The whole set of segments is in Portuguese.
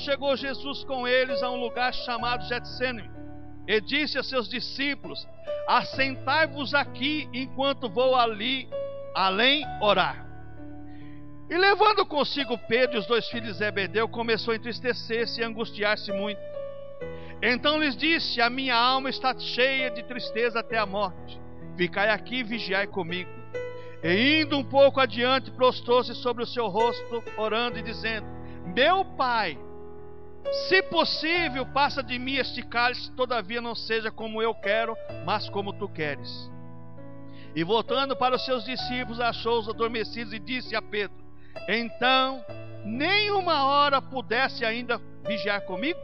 chegou Jesus com eles a um lugar chamado Getsêmani, e disse a seus discípulos: assentai-vos aqui enquanto vou ali além orar. E levando consigo Pedro e os 2 filhos de Zebedeu, começou a entristecer-se e angustiar-se muito. Então lhes disse: a minha alma está cheia de tristeza até a morte. Ficai aqui e vigiai comigo. E indo um pouco adiante, prostrou-se sobre o seu rosto, orando e dizendo: meu Pai, se possível, passa de mim este cálice, todavia não seja como eu quero, mas como tu queres. E voltando para os seus discípulos, achou-os adormecidos e disse a Pedro: então, nem uma hora pudesse ainda vigiar comigo?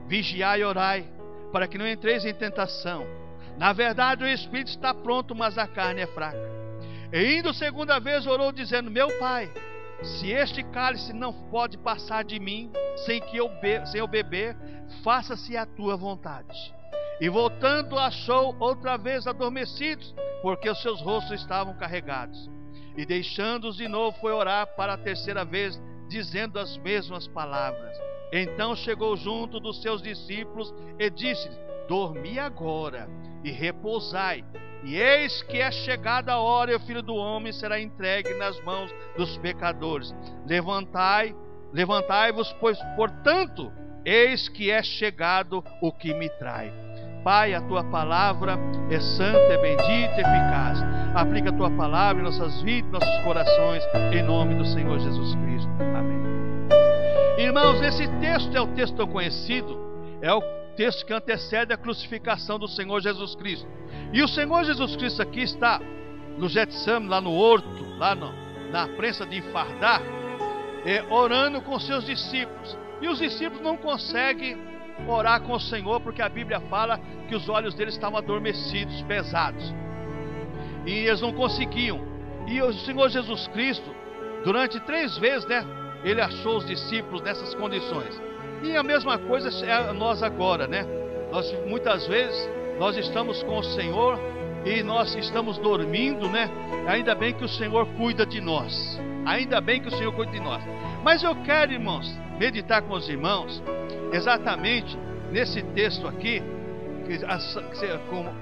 Vigiai e orai, para que não entreis em tentação. Na verdade, o espírito está pronto, mas a carne é fraca. E indo segunda vez, orou dizendo: meu Pai, se este cálice não pode passar de mim sem eu beber, faça-se a tua vontade. E voltando, achou outra vez adormecidos, porque os seus rostos estavam carregados. E deixando-os de novo, foi orar para a terceira vez, dizendo as mesmas palavras. Então chegou junto dos seus discípulos e disse-lhes: dormi agora e repousai. E eis que é chegada a hora, e o Filho do Homem será entregue nas mãos dos pecadores. Levantai-vos, pois, portanto, eis que é chegado o que me trai. Pai, a tua palavra é santa, é bendita, eficaz. Aplica a tua palavra em nossas vidas, em nossos corações, em nome do Senhor Jesus Cristo. Amém. Irmãos, esse texto é o texto tão conhecido, é o texto que antecede a crucificação do Senhor Jesus Cristo. E o Senhor Jesus Cristo aqui está no Getsêmani, lá no horto, lá na prensa de enfardar, orando com seus discípulos. E os discípulos não conseguem orar com o Senhor, porque a Bíblia fala que os olhos deles estavam adormecidos, pesados, e eles não conseguiam. E o Senhor Jesus Cristo, durante 3 vezes, ele achou os discípulos nessas condições. E a mesma coisa é nós agora, muitas vezes nós estamos com o Senhor e nós estamos dormindo, Ainda bem que o Senhor cuida de nós. Ainda bem que o Senhor cuida de nós. Mas eu quero, irmãos, meditar com os irmãos exatamente nesse texto aqui,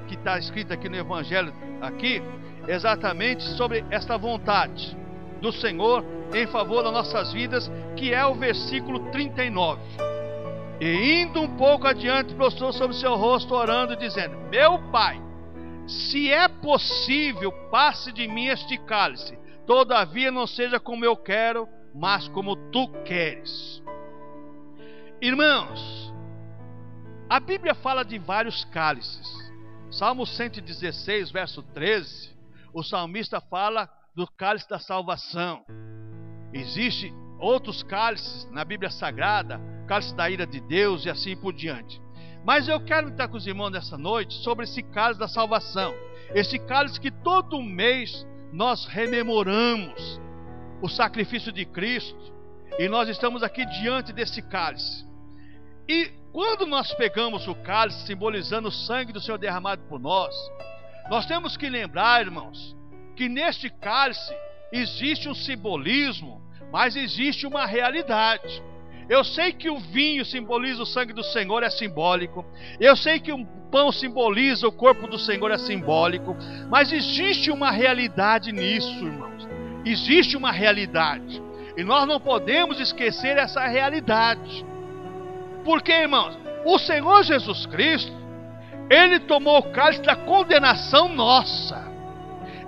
que está escrito aqui no Evangelho, aqui, exatamente sobre esta vontade do Senhor em favor das nossas vidas, que é o versículo 39. E indo um pouco adiante, prostrou sobre o seu rosto, orando e dizendo: meu Pai, se é possível, passe de mim este cálice, todavia não seja como eu quero, mas como tu queres. Irmãos, a Bíblia fala de vários cálices. Salmo 116, verso 13, o salmista fala do cálice da salvação. Existem outros cálices na Bíblia Sagrada, cálice da ira de Deus e assim por diante. Mas eu quero estar com os irmãos nessa noite sobre esse cálice da salvação. Esse cálice que todo mês nós rememoramos o sacrifício de Cristo, e nós estamos aqui diante desse cálice. E quando nós pegamos o cálice, simbolizando o sangue do Senhor derramado por nós temos que lembrar, irmãos, que neste cálice existe um simbolismo, mas existe uma realidade. Eu sei que o vinho simboliza o sangue do Senhor, é simbólico. Eu sei que o pão simboliza o corpo do Senhor, é simbólico. Mas existe uma realidade nisso, irmãos. Existe uma realidade. E nós não podemos esquecer essa realidade. Porque, irmãos, o Senhor Jesus Cristo, Ele tomou o cálice da condenação nossa.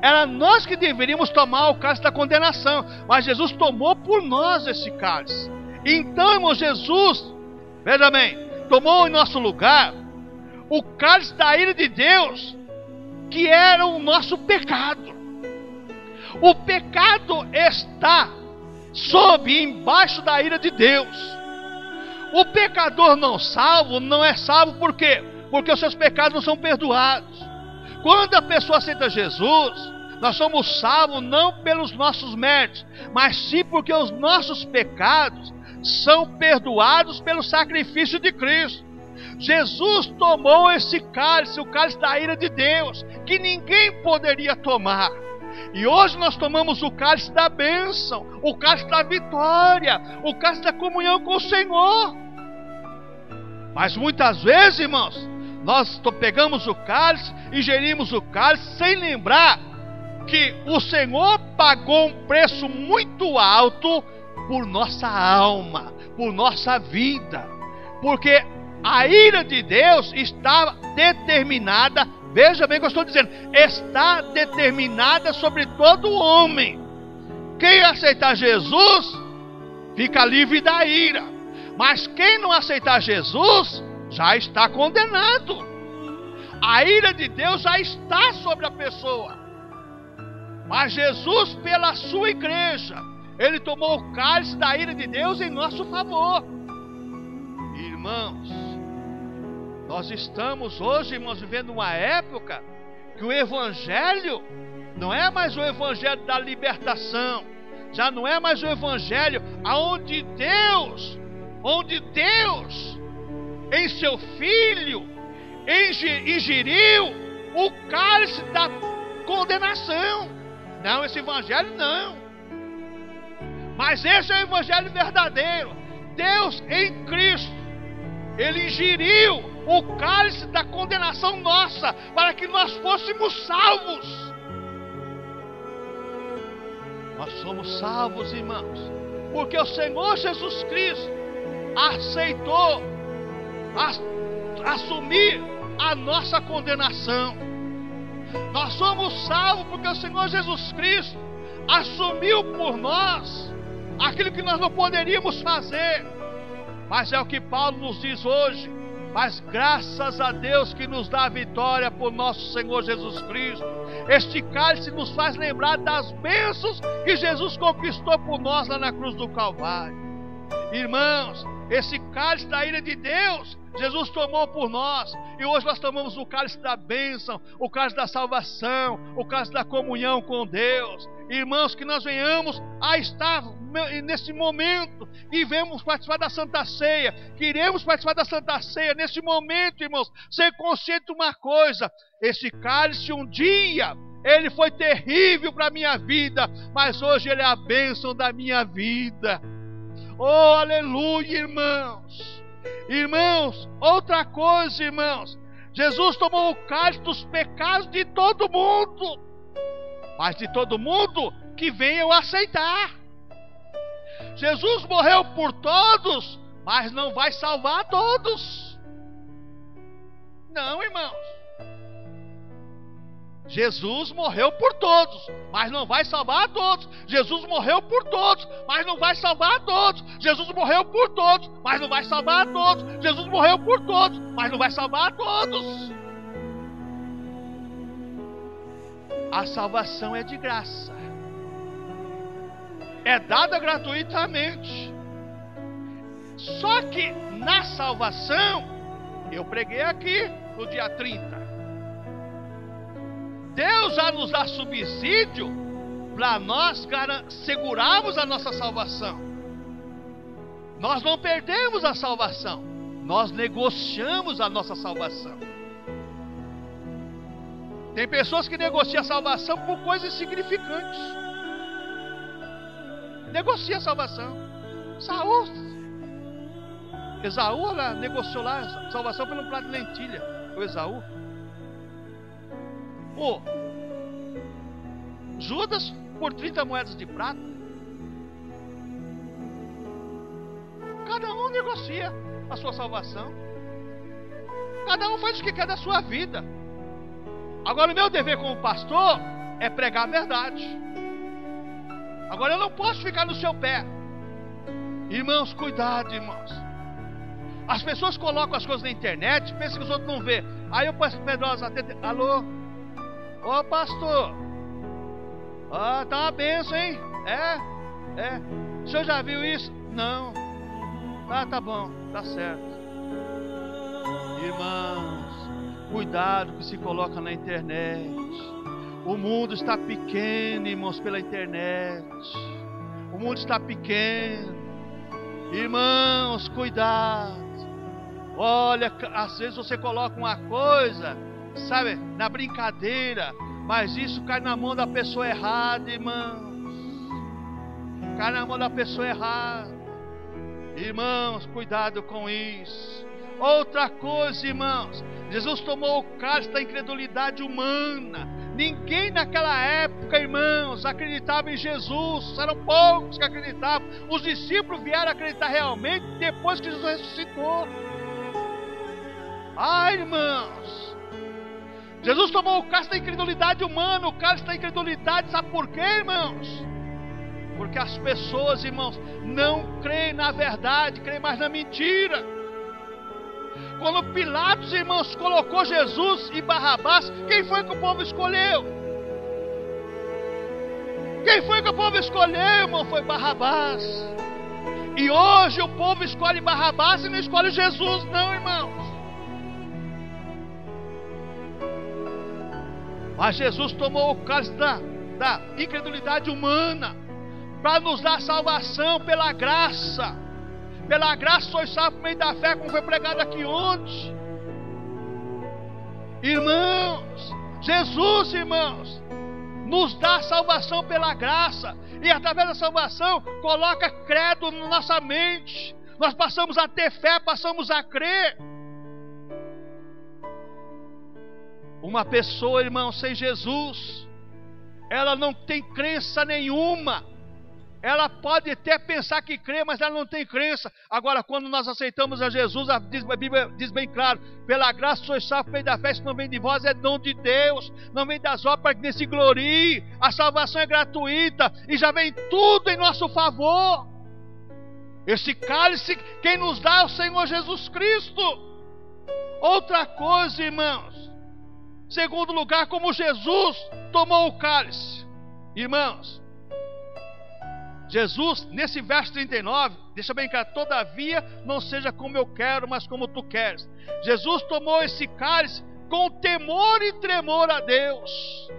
Era nós que deveríamos tomar o cálice da condenação, mas Jesus tomou por nós esse cálice. Então, irmão, Jesus, veja bem, tomou em nosso lugar o cálice da ira de Deus, que era o nosso pecado. O pecado está embaixo da ira de Deus. O pecador não salvo, não é salvo por quê? Porque os seus pecados não são perdoados. Quando a pessoa aceita Jesus, nós somos salvos não pelos nossos méritos, mas sim porque os nossos pecados são perdoados pelo sacrifício de Cristo. Jesus tomou esse cálice, o cálice da ira de Deus, que ninguém poderia tomar. E hoje nós tomamos o cálice da bênção, o cálice da vitória, o cálice da comunhão com o Senhor. Mas muitas vezes, irmãos, nós pegamos o cálice, ingerimos o cálice sem lembrar que o Senhor pagou um preço muito alto por nossa alma, por nossa vida. Porque a ira de Deus está determinada, veja bem o que eu estou dizendo, está determinada sobre todo homem. Quem aceitar Jesus, fica livre da ira. Mas quem não aceitar Jesus, já está condenado. A ira de Deus já está sobre a pessoa. Mas Jesus, pela sua igreja, Ele tomou o cálice da ira de Deus em nosso favor. Irmãos, nós estamos hoje, irmãos, vivendo uma época que o Evangelho não é mais o Evangelho da libertação, já não é mais o Evangelho onde Deus, em seu Filho, ingeriu o cálice da condenação. Não, esse Evangelho não. Mas esse é o Evangelho verdadeiro. Deus em Cristo, Ele ingeriu o cálice da condenação nossa, para que nós fôssemos salvos. Nós somos salvos, irmãos, porque o Senhor Jesus Cristo aceitou assumir a nossa condenação. Nós somos salvos porque o Senhor Jesus Cristo assumiu por nós aquilo que nós não poderíamos fazer. Mas é o que Paulo nos diz hoje: mas graças a Deus que nos dá a vitória por nosso Senhor Jesus Cristo. Este cálice nos faz lembrar das bênçãos que Jesus conquistou por nós lá na cruz do Calvário. Irmãos, esse cálice da ira de Deus, Jesus tomou por nós, e hoje nós tomamos o cálice da bênção, o cálice da salvação, o cálice da comunhão com Deus. Irmãos, que nós venhamos a estar nesse momento e vemos participar da Santa Ceia, queremos participar da Santa Ceia nesse momento, irmãos, ser consciente de uma coisa: esse cálice um dia ele foi terrível para a minha vida, mas hoje ele é a bênção da minha vida. Oh, aleluia, irmãos. Irmãos, outra coisa, irmãos, Jesus tomou o cálice dos pecados de todo mundo, mas de todo mundo que venha o aceitar. Jesus morreu por todos, mas não vai salvar todos. Não, irmãos. Jesus morreu por todos, mas não vai salvar a todos. Jesus morreu por todos, mas não vai salvar a todos. Jesus morreu por todos, mas não vai salvar a todos. Jesus morreu por todos, mas não vai salvar a todos. A salvação é de graça, é dada gratuitamente. Só que na salvação, eu preguei aqui no dia 30, Deus já nos dá subsídio para nós segurarmos a nossa salvação. Nós não perdemos a salvação, nós negociamos a nossa salvação. Tem pessoas que negociam a salvação por coisas insignificantes. Negocia a salvação. Esaú negociou lá a salvação por um prato de lentilha. O Esaú. Judas por 30 moedas de prata. Cada um negocia a sua salvação. Cada um faz o que quer da sua vida. Agora o meu dever como pastor é pregar a verdade. Agora eu não posso ficar no seu pé. Irmãos, cuidado, irmãos. As pessoas colocam as coisas na internet, pensam que os outros não vê. Aí eu passo Pedrosa, alô? Ô pastor, tá uma benção, hein? O senhor já viu isso? Não. Tá bom, tá certo. Irmãos, cuidado que se coloca na internet. O mundo está pequeno, irmãos, pela internet. O mundo está pequeno. Irmãos, cuidado. Olha, às vezes você coloca uma coisa, sabe, na brincadeira, Mas isso cai na mão da pessoa errada, irmãos. Cai na mão da pessoa errada. Irmãos, cuidado com isso. Outra coisa, irmãos, Jesus tomou o cálice da incredulidade humana. Ninguém naquela época, irmãos, acreditava em Jesus. Eram poucos que acreditavam. Os discípulos vieram acreditar realmente depois que Jesus ressuscitou. Ai, irmãos, Jesus tomou o cálice da incredulidade humana, o cálice da incredulidade, sabe por quê, irmãos? Porque as pessoas, irmãos, não creem na verdade, creem mais na mentira. Quando Pilatos, irmãos, colocou Jesus e Barrabás, quem foi que o povo escolheu? Quem foi que o povo escolheu, irmão? Foi Barrabás. E hoje o povo escolhe Barrabás e não escolhe Jesus, não, irmãos. Mas Jesus tomou o cálice da incredulidade humana para nos dar salvação pela graça. Pela graça sois salvos por meio da fé, como foi pregado aqui ontem. Irmãos, Jesus, irmãos, nos dá salvação pela graça. E através da salvação, coloca credo na nossa mente. Nós passamos a ter fé, passamos a crer. Uma pessoa, irmão, sem Jesus, ela não tem crença nenhuma. Ela pode até pensar que crê, mas ela não tem crença. Agora, quando nós aceitamos a Jesus, a Bíblia diz bem claro: pela graça sois salvos por meio da fé, isso não vem de vós, é dom de Deus, não vem das obras para que nem se glorie. A salvação é gratuita e já vem tudo em nosso favor. Esse cálice, quem nos dá é o Senhor Jesus Cristo. Outra coisa, irmãos, segundo lugar, como Jesus tomou o cálice. Irmãos, Jesus, nesse verso 39, deixa bem claro: todavia não seja como eu quero, mas como tu queres. Jesus tomou esse cálice com temor e tremor a Deus.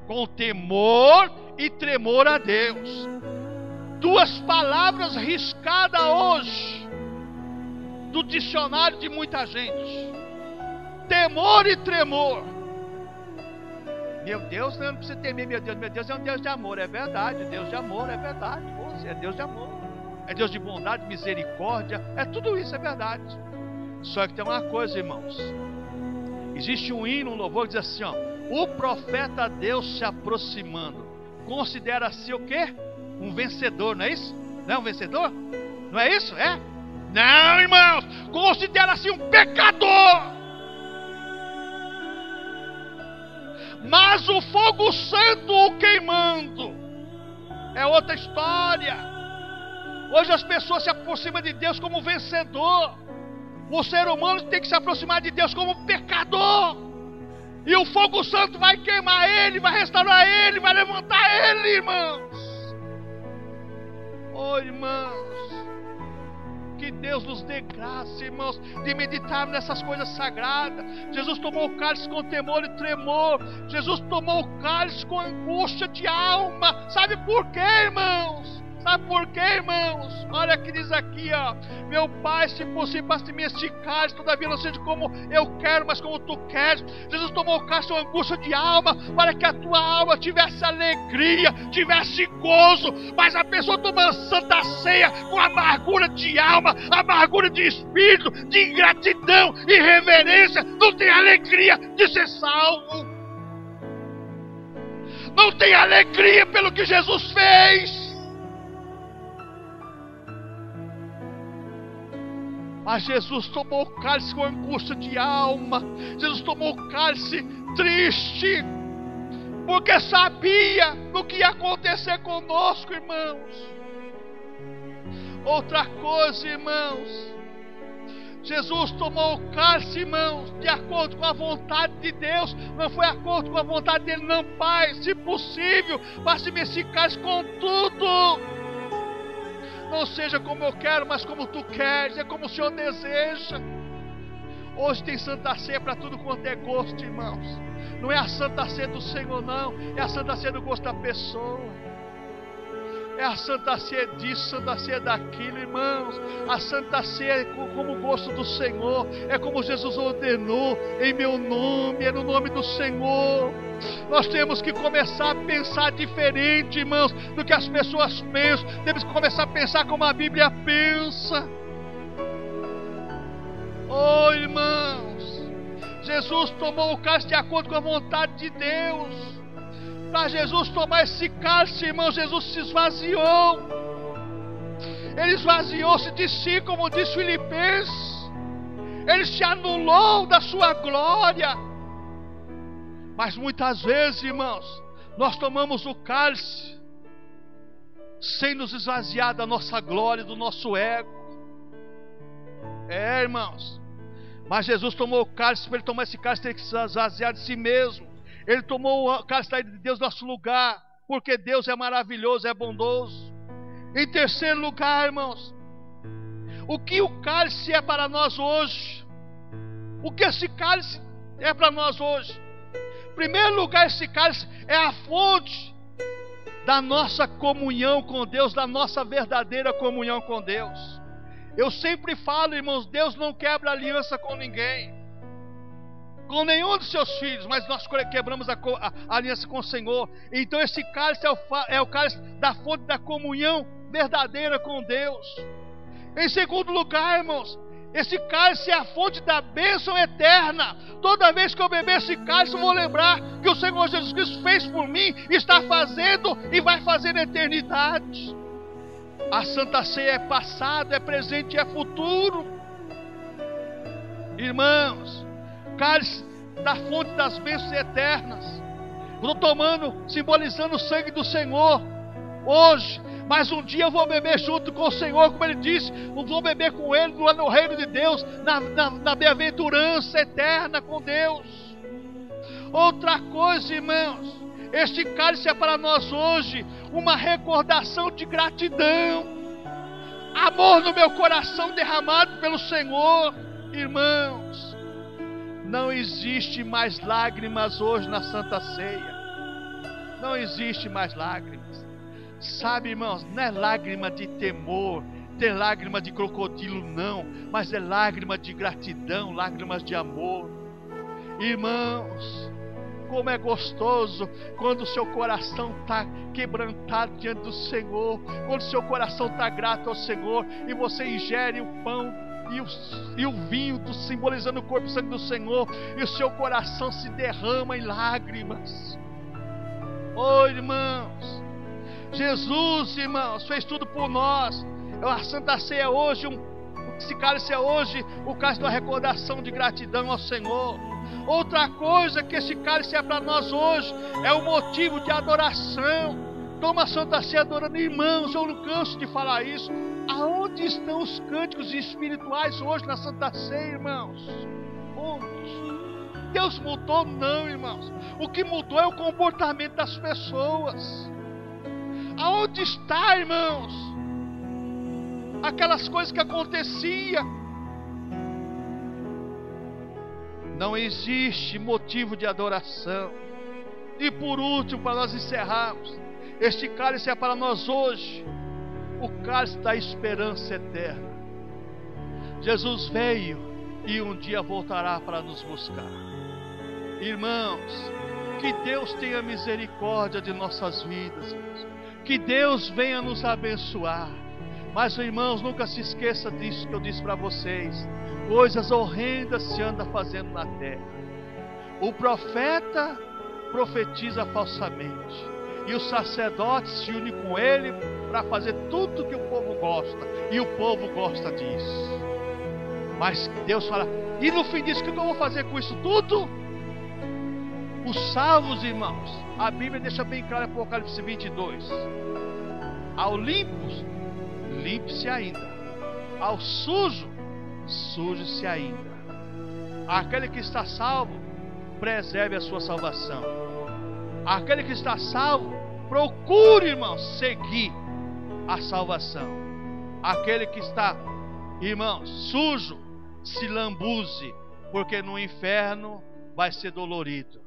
Com temor e tremor a Deus. Duas palavras riscadas hoje do dicionário de muita gente: temor e tremor. Meu Deus, não precisa temer, meu Deus é um Deus de amor, é verdade. Deus de amor, é verdade. É Deus de amor, é Deus de bondade, misericórdia, é tudo isso, é verdade. Só que tem uma coisa, irmãos. Existe um hino, um louvor que diz assim, ó: o profeta Deus se aproximando considera-se o quê? Um vencedor, não é isso? Não é um vencedor? Não é isso? É? Não, irmãos, considera-se um pecador. Mas o fogo santo o queimando é outra história. Hoje as pessoas se aproximam de Deus como vencedor. O ser humano tem que se aproximar de Deus como pecador. E o fogo santo vai queimar ele, vai restaurar ele, vai levantar ele, irmãos. Oh, irmãos, que Deus nos dê graça, irmãos, de meditar nessas coisas sagradas. Jesus tomou o cálice com temor e tremor. Jesus tomou o cálice com angústia de alma. Sabe por quê, irmãos? Sabe por quê, irmãos? Olha que diz aqui, ó: meu Pai, se possível, passe de mim este cálice, todavia não seja como eu quero, mas como tu queres. Jesus tomou o cálice com angústia de alma, para que a tua alma tivesse alegria, tivesse gozo. Mas a pessoa toma santa ceia com amargura de alma, amargura de espírito, de ingratidão, irreverência, não tem alegria de ser salvo, não tem alegria pelo que Jesus fez. Mas Jesus tomou o cálice com angústia de alma. Jesus tomou o cálice triste, porque sabia do que ia acontecer conosco, irmãos. Outra coisa, irmãos, Jesus tomou o cálice, irmãos, de acordo com a vontade de Deus. Não foi de acordo com a vontade dele, não. Pai, se possível, passe-me esse cálice com tudo. Não seja como eu quero, mas como tu queres, é como o Senhor deseja. Hoje tem santa ceia para tudo quanto é gosto, irmãos. Não é a santa ceia do Senhor, não. É a santa ceia do gosto da pessoa. É a Santa Ceia disso, Santa Ceia daquilo, irmãos. A Santa Ceia é como o gosto do Senhor. É como Jesus ordenou, em meu nome, é no nome do Senhor. Nós temos que começar a pensar diferente, irmãos, do que as pessoas pensam. Temos que começar a pensar como a Bíblia pensa. Oh, irmãos, Jesus tomou o cálice de acordo com a vontade de Deus. Para Jesus tomar esse cálice, irmão, Jesus se esvaziou. Ele esvaziou-se de si, como diz Filipenses. Ele se anulou da sua glória. Mas muitas vezes, irmãos, nós tomamos o cálice sem nos esvaziar da nossa glória, do nosso ego. Irmãos, mas Jesus tomou o cálice. Para ele tomar esse cálice, tem que se esvaziar de si mesmo. Ele tomou o cálice de Deus no nosso lugar, porque Deus é maravilhoso, é bondoso. Em terceiro lugar, irmãos, o que o cálice é para nós hoje? O que esse cálice é para nós hoje? Em primeiro lugar, esse cálice é a fonte da nossa comunhão com Deus, da nossa verdadeira comunhão com Deus. Eu sempre falo, irmãos, Deus não quebra aliança com ninguém, com nenhum dos seus filhos, mas nós quebramos a aliança com o Senhor. Então esse cálice é o cálice da fonte da comunhão verdadeira com Deus. Em segundo lugar, irmãos, esse cálice é a fonte da bênção eterna. Toda vez que eu beber esse cálice, eu vou lembrar que o Senhor Jesus Cristo fez por mim, está fazendo e vai fazer na eternidade. A Santa Ceia é passado, é presente e é futuro. Irmãos, cálice da fonte das bênçãos eternas. Eu estou tomando, simbolizando o sangue do Senhor hoje, mas um dia eu vou beber junto com o Senhor, como Ele disse, eu vou beber com Ele no reino de Deus, na bem-aventurança eterna com Deus. Outra coisa, irmãos, este cálice é para nós hoje uma recordação de gratidão, amor no meu coração derramado pelo Senhor. Irmãos, não existe mais lágrimas hoje na Santa Ceia. Não existe mais lágrimas. Sabe, irmãos, não é lágrima de temor, tem lágrima de crocodilo, não, mas é lágrima de gratidão, lágrimas de amor. Irmãos, como é gostoso quando o seu coração está quebrantado diante do Senhor, quando o seu coração está grato ao Senhor e você ingere o pão e o vinho, simbolizando o corpo e o sangue do Senhor, e o seu coração se derrama em lágrimas. Oh, irmãos, Jesus, irmãos, fez tudo por nós. A Santa Ceia hoje, esse cálice é hoje o cálice da recordação de gratidão ao Senhor. Outra coisa que esse cálice é para nós hoje é o motivo de adoração. Toma a Santa Ceia adorando. Irmãos, eu não canso de falar isso. Aonde estão os cânticos espirituais hoje na Santa Ceia, irmãos? Onde? Deus mudou? Não, irmãos. O que mudou é o comportamento das pessoas. Aonde está, irmãos, aquelas coisas que aconteciam? Não existe motivo de adoração. E por último, para nós encerrarmos, este cálice é para nós hoje o cálice da esperança eterna. Jesus veio e um dia voltará para nos buscar. Irmãos, que Deus tenha misericórdia de nossas vidas, que Deus venha nos abençoar. Mas, irmãos, nunca se esqueça disso que eu disse para vocês: coisas horrendas se anda fazendo na terra. O profeta profetiza falsamente, e os sacerdotes se unem com ele para fazer tudo que o povo gosta, e o povo gosta disso. Mas Deus fala: e no fim disso, o que eu vou fazer com isso tudo? Os salvos, irmãos, a Bíblia deixa bem claro em Apocalipse 22: ao limpos, limpe-se ainda; ao sujo, suje-se ainda. Aquele que está salvo, preserve a sua salvação. Aquele que está salvo, procure, irmãos, seguir a salvação. Aquele que está, irmãos, sujo, se lambuze, porque no inferno vai ser dolorido.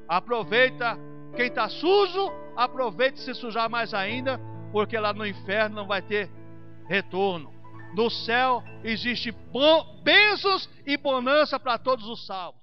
Aproveita, quem está sujo, aproveite se sujar mais ainda, porque lá no inferno não vai ter retorno. No céu existe bênçãos e bonança para todos os salvos.